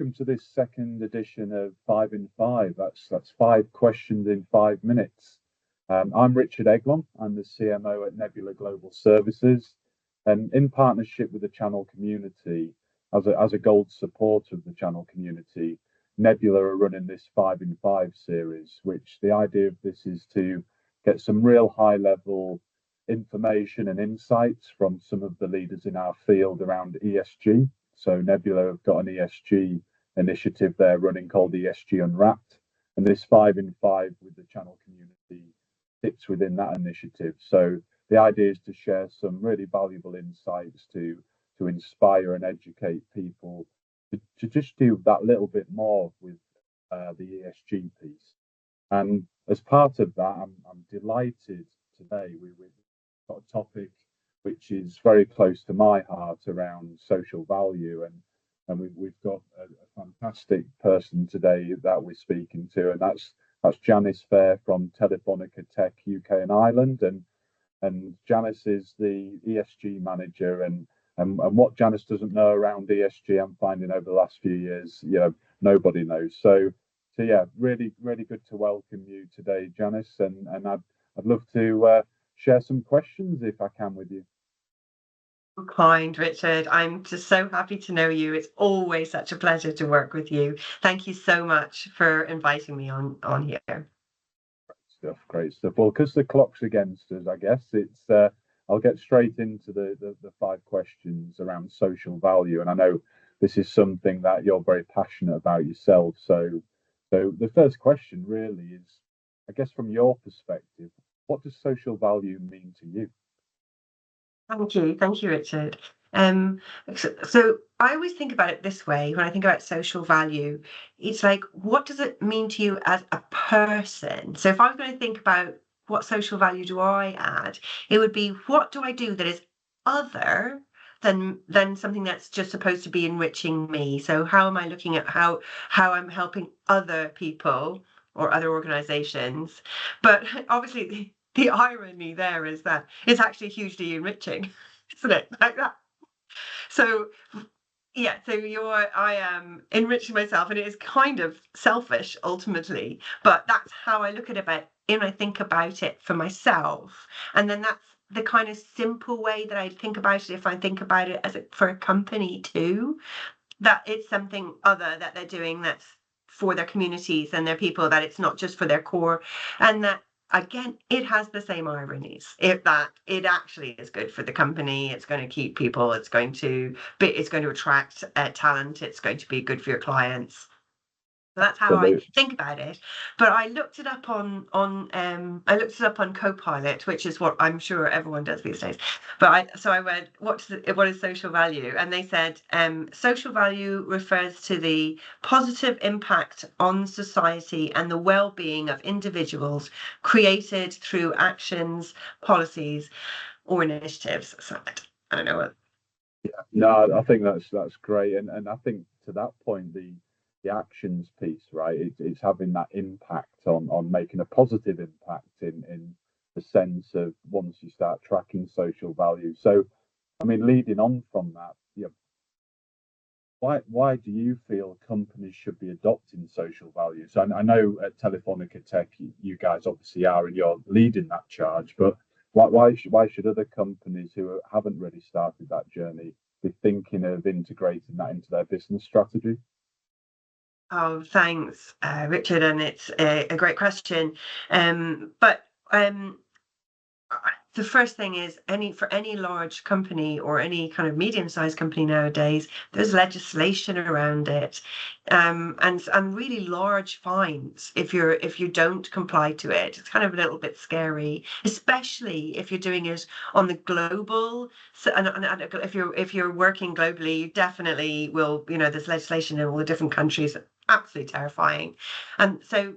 welcome to this second edition of 5 in 5. That's 5 questions in 5 minutes. I'm Richard Eglon. I'm the CMO at Nebula Global Services, and in partnership with the channel community, as a gold supporter of the channel community, Nebula are running this 5 in 5 series, which the idea of this is to get some real high-level information and insights from some of the leaders in our field around ESG. So Nebula have got an ESG initiative they're running called ESG Unwrapped, and this 5 in 5 with the channel community fits within that initiative. So the idea is to share some really valuable insights to inspire and educate people to just do that little bit more with the ESG piece. And as part of that, I'm delighted today we've got a topic which is very close to my heart around social value, and we've got a fantastic person today that we're speaking to, and that's Janice Phayre from Telefonica Tech UK and Ireland, and Janice is the ESG Manager, and what Janice doesn't know around ESG, I'm finding over the last few years, nobody knows. So yeah, really good to welcome you today, Janice, and I'd love to share some questions if I can with you. Kind, Richard. I'm just so happy to know you. It's always such a pleasure to work with you. Thank you so much for inviting me on here. Great stuff. Well, because the clock's against us, I guess it's I'll get straight into the 5 questions around social value, and I know this is something that you're very passionate about yourself. So the first question really is, I guess from your perspective, what does social value mean to you? Thank you, Richard. So I always think about it this way when I think about social value. It's like, what does it mean to you as a person? So if I was going to think about what social value do I add, it would be, what do I do that is other than something that's just supposed to be enriching me? So how am I looking at how I'm helping other people or other organizations? But obviously the irony there is that it's actually hugely enriching, isn't it? Like that. So yeah, I am enriching myself, and it is kind of selfish ultimately, but that's how I look at it and I think about it for myself. And then that's the kind of simple way that I think about it if I think about it as for a company too, that it's something other that they're doing that's for their communities and their people, that it's not just for their core, and that again, it has the same ironies. It actually is good for the company. It's going to keep people. It's going to attract talent. It's going to be good for your clients. So that's how I think about it. But I looked it up on Copilot, which is what I'm sure everyone does these days. But I read what is social value, and they said social value refers to the positive impact on society and the well-being of individuals created through actions, policies, or initiatives. So I don't know what. Yeah, no, I think that's great, and I think to that point the actions piece, right? It's having that impact on making a positive impact in the sense of once you start tracking social value. So, I mean, leading on from that, why do you feel companies should be adopting social values? I know at Telefonica Tech, you guys obviously are, and you're leading that charge. But why should other companies who haven't really started that journey be thinking of integrating that into their business strategy? Oh, thanks, Richard, and it's a great question. But the first thing is for any large company or any kind of medium-sized company nowadays, there's legislation around it, and really large fines if you don't comply to it. It's kind of a little bit scary, especially if you're doing it on the global. So, and if you're working globally, you definitely will. There's legislation in all the different countries. Absolutely terrifying, and so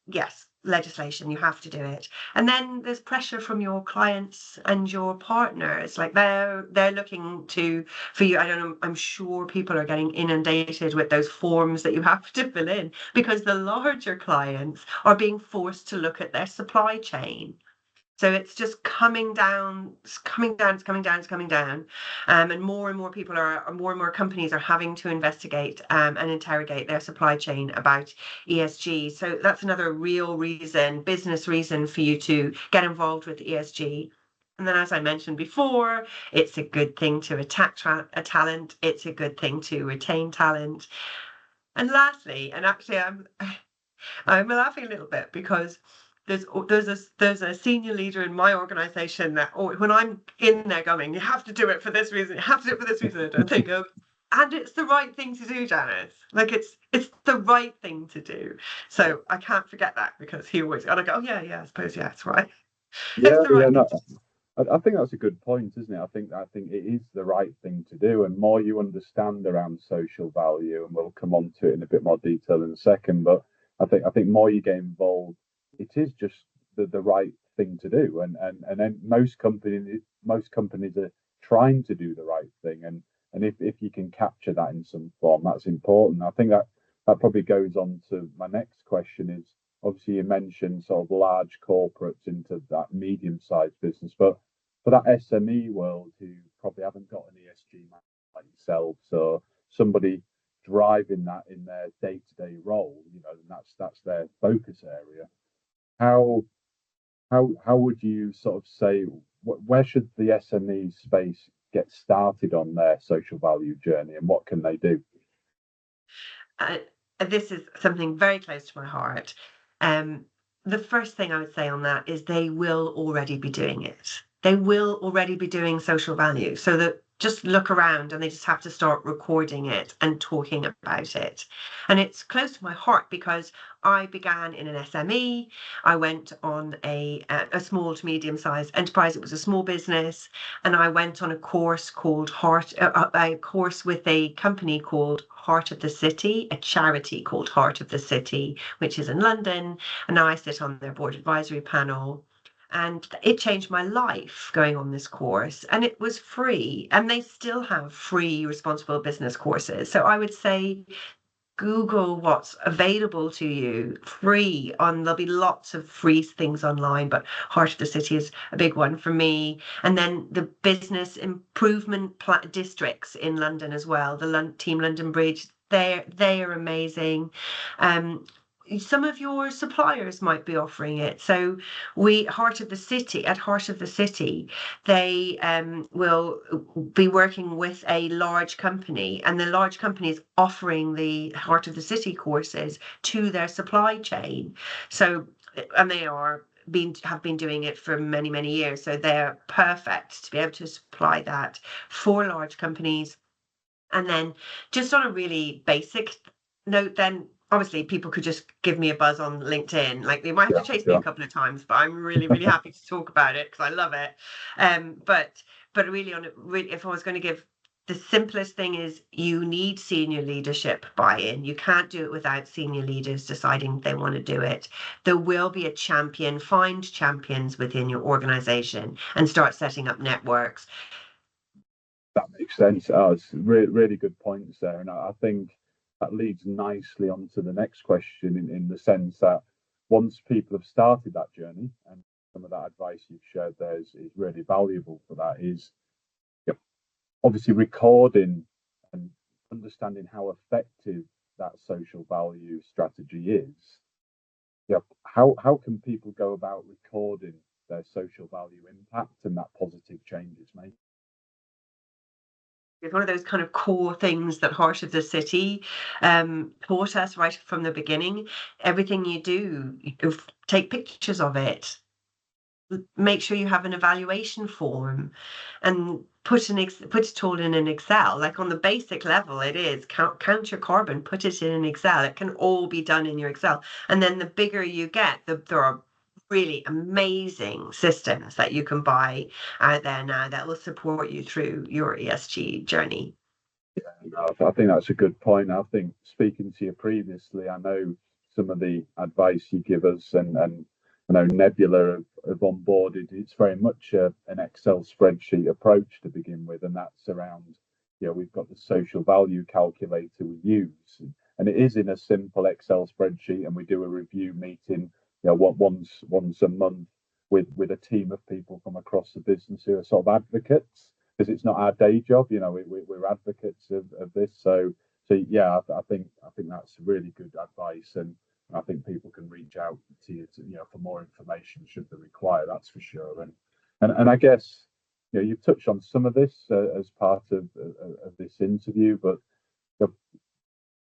yes, legislation, you have to do it. And then there's pressure from your clients and your partners, like they're looking for you. I don't know, I'm sure people are getting inundated with those forms that you have to fill in, because the larger clients are being forced to look at their supply chain. So it's just coming down, it's coming down, it's coming down, it's coming down. And more people more and more companies are having to investigate and interrogate their supply chain about ESG. So that's another real reason, business reason for you to get involved with ESG. And then, as I mentioned before, it's a good thing to attract a talent. It's a good thing to retain talent. And lastly, and actually, I'm laughing a little bit because there's a senior leader in my organisation that when I'm in there going, you have to do it for this reason, you have to do it for this reason, and they go, and it's the right thing to do, Janice. Like it's the right thing to do. So I can't forget that because he always, and I go, oh yeah, I suppose it's right. It's Yeah, the right thing no, to do. I think that's a good point, isn't it? I think it is the right thing to do, and more you understand around social value, and we'll come on to it in a bit more detail in a second. But I think more you get involved, it is just the right thing to do, and then most companies are trying to do the right thing, and if you can capture that in some form, that's important. I think that probably goes on to my next question is obviously you mentioned sort of large corporates into that medium-sized business, but for that SME world who probably haven't got an ESG manager like yourself, so somebody driving that in their day-to-day role, and that's their focus area. How how would you sort of say where should the SME space get started on their social value journey, and what can they do? Uh, this is something very close to my heart. Um, the first thing I would say on that is they will already be doing it. They will already be doing social value. So that just look around and they just have to start recording it and talking about it. And it's close to my heart because I began in an SME. I went on a small to medium sized enterprise. It was a small business, and I went on a course called a course with a company called Heart of the City, a charity called Heart of the City, which is in London. And now I sit on their board advisory panel. And it changed my life going on this course, and it was free. And they still have free responsible business courses. So I would say Google what's available to you free there'll be lots of free things online, but Heart of the City is a big one for me. And then the business improvement districts in London as well, the Team London Bridge, they are amazing. Some of your suppliers might be offering it. So Heart of the City, they will be working with a large company, and the large company is offering the Heart of the City courses to their supply chain. So, and they have been doing it for many years. So they're perfect to be able to supply that for large companies. And then just on a really basic note, then obviously people could just give me a buzz on LinkedIn. Like they might have Yeah, to chase me a sure. couple of times, but I'm really happy to talk about it because I love it. But really if I was going to give the simplest thing is you need senior leadership buy-in. You can't do it without senior leaders deciding they want to do it. There will be a champion. Find champions within your organization and start setting up networks. That makes sense. It's really good points there, and I think that leads nicely on to the next question in the sense that once people have started that journey, and some of that advice you've shared there is really valuable for that, is yep, obviously recording and understanding how effective that social value strategy is. Yep, how can people go about recording their social value impact and that positive change it's made? It's one of those kind of core things that Heart of the City taught us right from the beginning. Everything you do, you take pictures of it. Make sure you have an evaluation form, and put it all in an Excel. Like on the basic level, it is count your carbon, put it in an Excel. It can all be done in your Excel. And then the bigger you get, there are really amazing systems that you can buy out there now that will support you through your ESG journey. I think that's a good point. I think speaking to you previously, I know some of the advice you give us, and I know Nebula have onboarded. It's very much an Excel spreadsheet approach to begin with, and that's around, we've got the social value calculator we use, and it is in a simple Excel spreadsheet, and we do a review meeting, once a month, with a team of people from across the business who are sort of advocates, because it's not our day job. We're advocates of this. So yeah, I think that's really good advice, and I think people can reach out to you for more information should they require. That's for sure. And I guess you've touched on some of this as part of this interview, but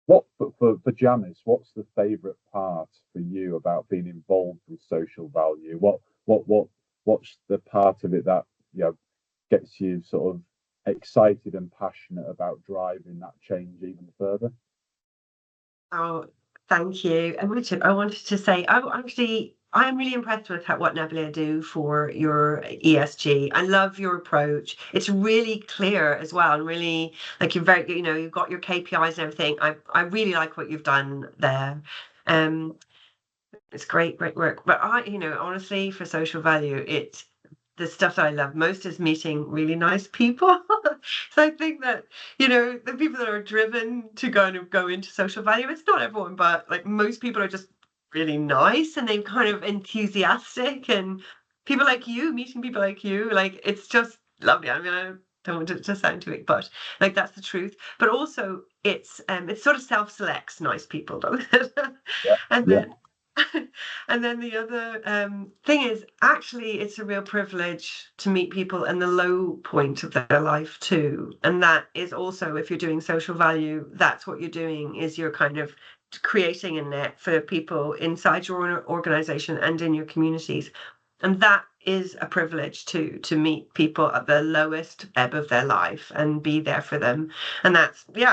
for Janice, what's the favourite part for you about being involved with social value? What's the part of it that gets you sort of excited and passionate about driving that change even further? Oh, thank you. And Richard, I wanted to say, I'm really impressed with what Nebula do for your ESG. I love your approach. It's really clear as well, and really like you've got your KPIs and everything. I really like what you've done there. It's great work. But honestly, for social value, it's the stuff that I love most is meeting really nice people. So I think that, the people that are driven to go into social value, it's not everyone, but like most people are just really nice and they're kind of enthusiastic, and meeting people like you, like it's just lovely. I mean, I don't want it to sound too big, but like that's the truth. But also it's sort of self-selects nice people, though. Yeah, And yeah, then and then the other thing is, actually, it's a real privilege to meet people in the low point of their life too. And that is also, if you're doing social value, that's what you're doing, is you're kind of creating a net for people inside your organization and in your communities. And that is a privilege too, to meet people at the lowest ebb of their life and be there for them. And that's the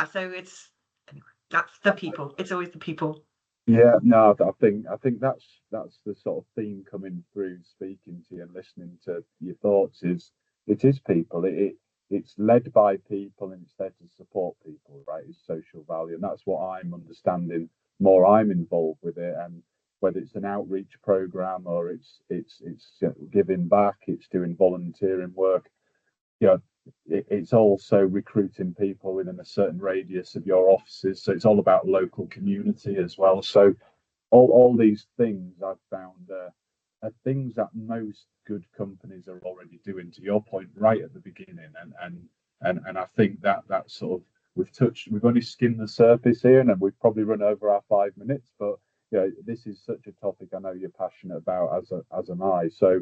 people. It's always the people. yeah. No, I think that's the sort of theme coming through speaking to you and listening to your thoughts. It is people. It's led by people and it's there to support people, right? It's social value, and that's what I'm understanding more. I'm involved with it, and whether it's an outreach program or it's giving back, it's doing volunteering work. you know, it's also recruiting people within a certain radius of your offices. So it's all about local community as well. So all these things I've found are things that most good companies are already doing. To your point, right at the beginning, and I think that sort of we've only skimmed the surface here, and we've probably run over our 5 minutes. But this is such a topic I know you're passionate about, as am I. So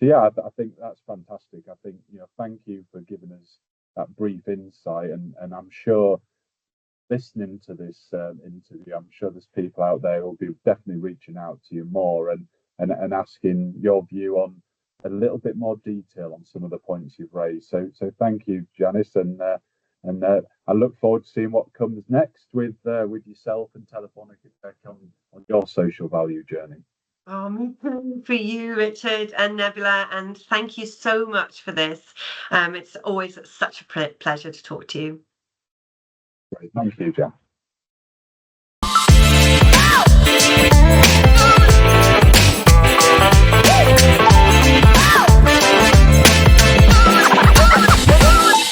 yeah, I think that's fantastic. I think thank you for giving us that brief insight, and I'm sure listening to this interview, I'm sure there's people out there who'll be definitely reaching out to you more and asking your view on a little bit more detail on some of the points you've raised. So thank you, Janice, and I look forward to seeing what comes next with yourself and Telefonica Tech on your social value journey. For you, Richard and Nebula, and thank you so much for this. It's always such a pleasure to talk to you. Great. Thank you, Jan.